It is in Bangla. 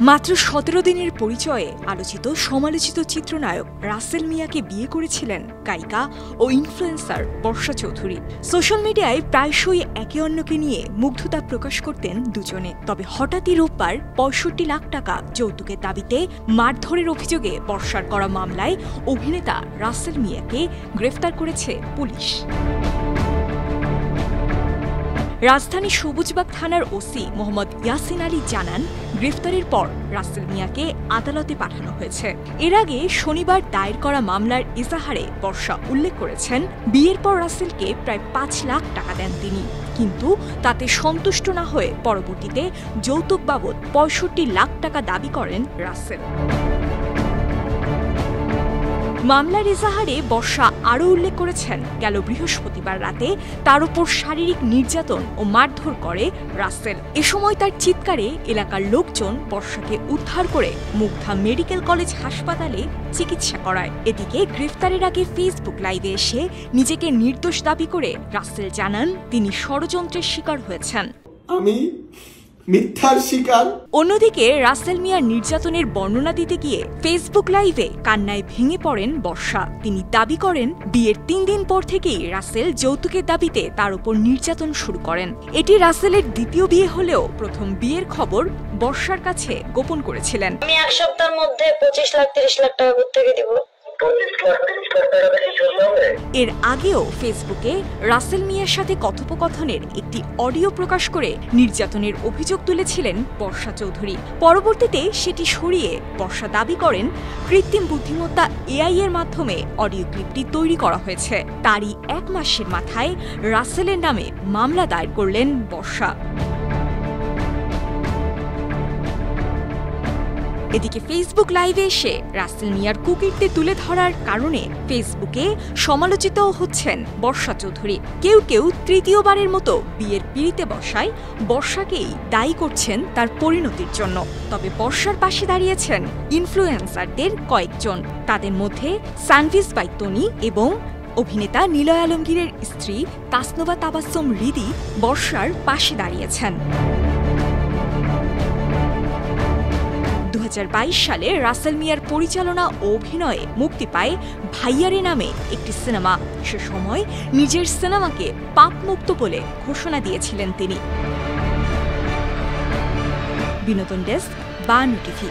মাত্র ১৭ দিনের পরিচয়ে আলোচিত সমালোচিত চিত্রনায়ক রাসেল মিয়াকে বিয়ে করেছিলেন গায়িকা ও ইনফ্লুয়েন্সার বর্ষা চৌধুরী। সোশ্যাল মিডিয়ায় প্রায়শই একে অন্যকে নিয়ে মুগ্ধতা প্রকাশ করতেন দুজনে। তবে হঠাৎই রোববার ৬৫ লাখ টাকা যৌতুকের দাবিতে মারধরের অভিযোগে বর্ষার করা মামলায় অভিনেতা রাসেল মিয়াকে গ্রেফতার করেছে পুলিশ। রাজধানী সবুজবাগ থানার ওসি মোহাম্মদ ইয়াসিন আলী জানান, গ্রেফতারের পর রাসেল মিয়াকে আদালতে পাঠানো হয়েছে। এর আগে শনিবার দায়ের করা মামলার এজাহারে বর্ষা উল্লেখ করেছেন, বিয়ের পর রাসেলকে প্রায় ৫ লাখ টাকা দেন তিনি, কিন্তু তাতে সন্তুষ্ট না হয়ে পরবর্তীতে যৌতুক বাবদ ৬৫ লাখ টাকা দাবি করেন রাসেল। মামলার এজাহারে বর্ষা আরও উল্লেখ করেছেন, গেল বৃহস্পতিবার রাতে তার উপর শারীরিক নির্যাতন ও মারধর করে রাসেল। এ সময় তার চিৎকারে এলাকার লোকজন বর্ষাকে উদ্ধার করে মুগ্ধা মেডিকেল কলেজ হাসপাতালে চিকিৎসা করায়। এদিকে গ্রেফতারের আগে ফেসবুক লাইভে এসে নিজেকে নির্দোষ দাবি করে রাসেল জানান, তিনি ষড়যন্ত্রের শিকার হয়েছেন। আমি মিথ্যার শিকার। অন্যদিকে রাসেল মিয়ার নির্যাতনের বর্ণনা দিতে গিয়ে ফেসবুক লাইভে কান্নায় ভেঙে পড়েন বর্ষা। তিনি দাবি করেন, বিয়ের ৩ দিন পর থেকেই রাসেল যৌতুকের দাবিতে তার উপর নির্যাতন শুরু করেন। এটি রাসেলের দ্বিতীয় বিয়ে হলেও প্রথম বিয়ের খবর বর্ষার কাছে গোপন করেছিলেন। আমি এক সপ্তাহের মধ্যে ২৫ লাখ ৩০ লাখ টাকা থেকে দিব। এর আগেও ফেসবুকে রাসেল মিয়ার সাথে কথোপকথনের একটি অডিও প্রকাশ করে নির্যাতনের অভিযোগ তুলেছিলেন বর্ষা চৌধুরী। পরবর্তীতে সেটি সরিয়ে বর্ষা দাবি করেন, কৃত্রিম বুদ্ধিমত্তা এআই এর মাধ্যমে অডিও ক্লিপটি তৈরি করা হয়েছে। তারই ১ মাসের মাথায় রাসেলের নামে মামলা দায়ের করলেন বর্ষা। এদিকে ফেসবুক লাইভে এসে রাসেল মিয়ার কুকীর্তি তুলে ধরার কারণে ফেসবুকে সমালোচিত হচ্ছেন বর্ষা চৌধুরী। কেউ কেউ তৃতীয়বারের মতো বিয়ের পিঁড়িতে বসায় বর্ষাকেই দায়ী করছেন তার পরিণতির জন্য। তবে বর্ষার পাশে দাঁড়িয়েছেন ইনফ্লুয়েন্সারদের কয়েকজন। তাদের মধ্যে সানভিজ বাই তনি এবং অভিনেতা নিলয় আলমগীরের স্ত্রী তাসনোভা তাবাসসুম হৃদি বর্ষার পাশে দাঁড়িয়েছেন। ২০২২ সালে রাসেল মিয়ার পরিচালনা ও অভিনয়ে মুক্তি পায় ভাইয়ারে নামে একটি সিনেমা। সে সময় নিজের সিনেমাকে পাপমুক্ত বলে ঘোষণা দিয়েছিলেন তিনি। বিনোদন ডেস্ক, বায়ান্ন টিভি।